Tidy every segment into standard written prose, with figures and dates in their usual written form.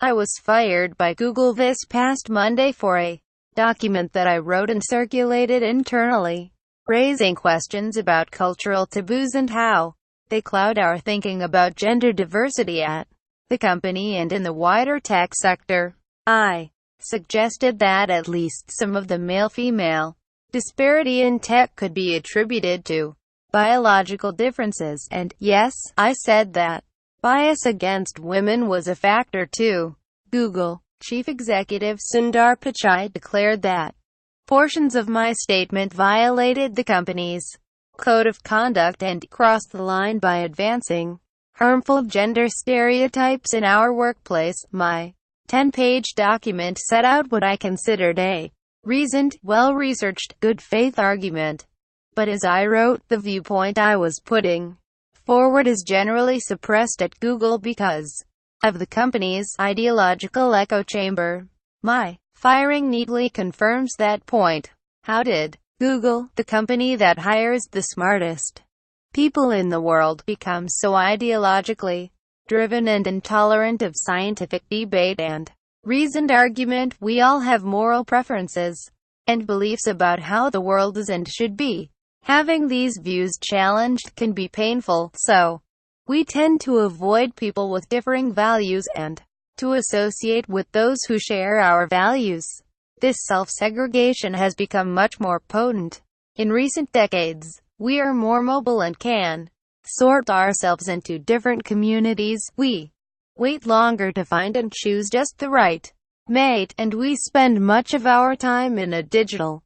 I was fired by Google this past Monday for a document that I wrote and circulated internally, raising questions about cultural taboos and how they cloud our thinking about gender diversity at the company and in the wider tech sector. I suggested that at least some of the male-female disparity in tech could be attributed to biological differences, and yes, I said that bias against women was a factor too. Google Chief Executive Sundar Pichai declared that portions of my statement violated the company's code of conduct and crossed the line by advancing harmful gender stereotypes in our workplace. My 10-page document set out what I considered a reasoned, well-researched, good-faith argument. But as I wrote, the viewpoint I was putting forward is generally suppressed at Google because of the company's ideological echo chamber. My firing neatly confirms that point. How did Google, the company that hires the smartest people in the world, become so ideologically driven and intolerant of scientific debate and reasoned argument? We all have moral preferences and beliefs about how the world is and should be. Having these views challenged can be painful, so we tend to avoid people with differing values and to associate with those who share our values. This self-segregation has become much more potent in recent decades. We are more mobile and can sort ourselves into different communities. We wait longer to find and choose just the right mate, and we spend much of our time in a digital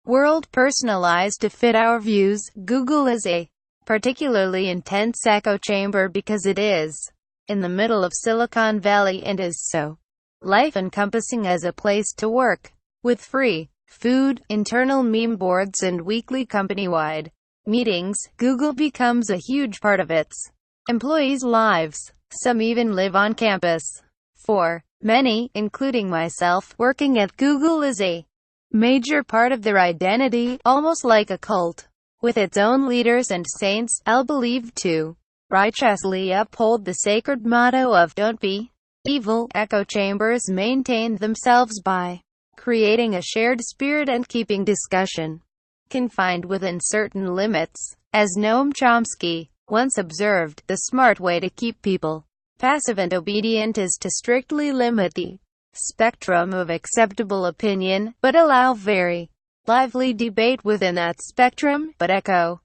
world personalized to fit our views. Google is a particularly intense echo chamber because it is in the middle of Silicon Valley and is so life-encompassing as a place to work. With free food, internal meme boards, and weekly company-wide meetings, Google becomes a huge part of its employees' lives. Some even live on campus. For many, including myself, working at Google is a major part of their identity, almost like a cult, with its own leaders and saints, all believed to righteously uphold the sacred motto of "Don't be evil." Echo chambers maintain themselves by creating a shared spirit and keeping discussion confined within certain limits. As Noam Chomsky once observed, the smart way to keep people passive and obedient is to strictly limit the spectrum of acceptable opinion, but allow very lively debate within that spectrum. But echo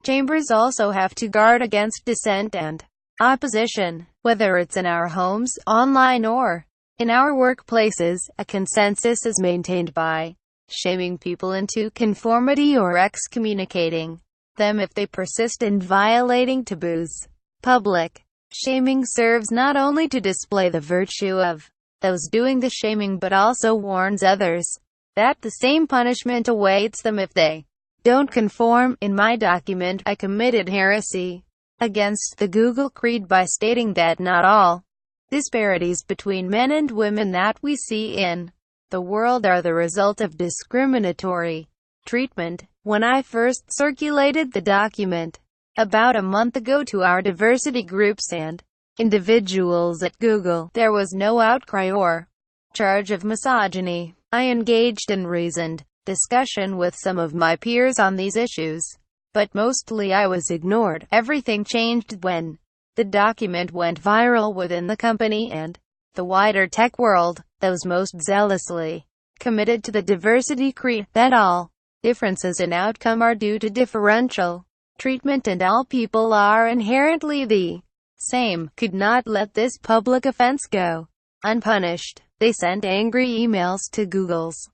chambers also have to guard against dissent and opposition. Whether it's in our homes, online, or in our workplaces, a consensus is maintained by shaming people into conformity or excommunicating them if they persist in violating taboos. Public shaming serves not only to display the virtue of those doing the shaming but also warns others that the same punishment awaits them if they don't conform. In my document, I committed heresy against the Google creed by stating that not all disparities between men and women that we see in the world are the result of discriminatory treatment. When I first circulated the document about a month ago to our diversity groups and individuals at Google, there was no outcry or charge of misogyny. I engaged in reasoned discussion with some of my peers on these issues, but mostly I was ignored. Everything changed when the document went viral within the company and the wider tech world. Those most zealously committed to the diversity creed, that all differences in outcome are due to differential treatment and all people are inherently the same, could not let this public offense go unpunished. They sent angry emails to Google's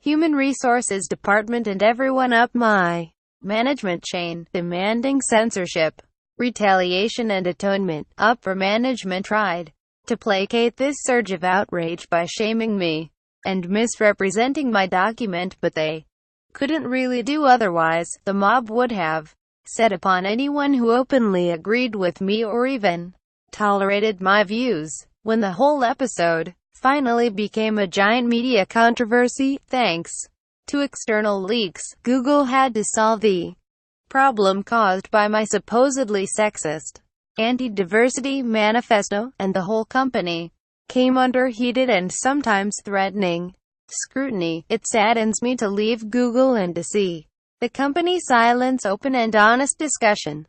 Human Resources Department and everyone up my management chain, demanding censorship, retaliation, and atonement. Upper management tried to placate this surge of outrage by shaming me and misrepresenting my document, but they couldn't really do otherwise. The mob would have set upon anyone who openly agreed with me or even tolerated my views. When the whole episode finally became a giant media controversy, thanks to external leaks, Google had to solve the problem caused by my supposedly sexist anti-diversity manifesto, and the whole company came under heated and sometimes threatening scrutiny. It saddens me to leave Google and to see the company silence open and honest discussion.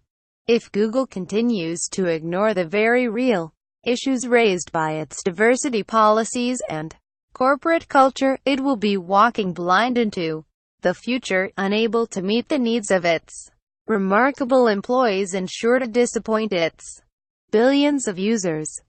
If Google continues to ignore the very real issues raised by its diversity policies and corporate culture, it will be walking blind into the future, unable to meet the needs of its remarkable employees and sure to disappoint its billions of users.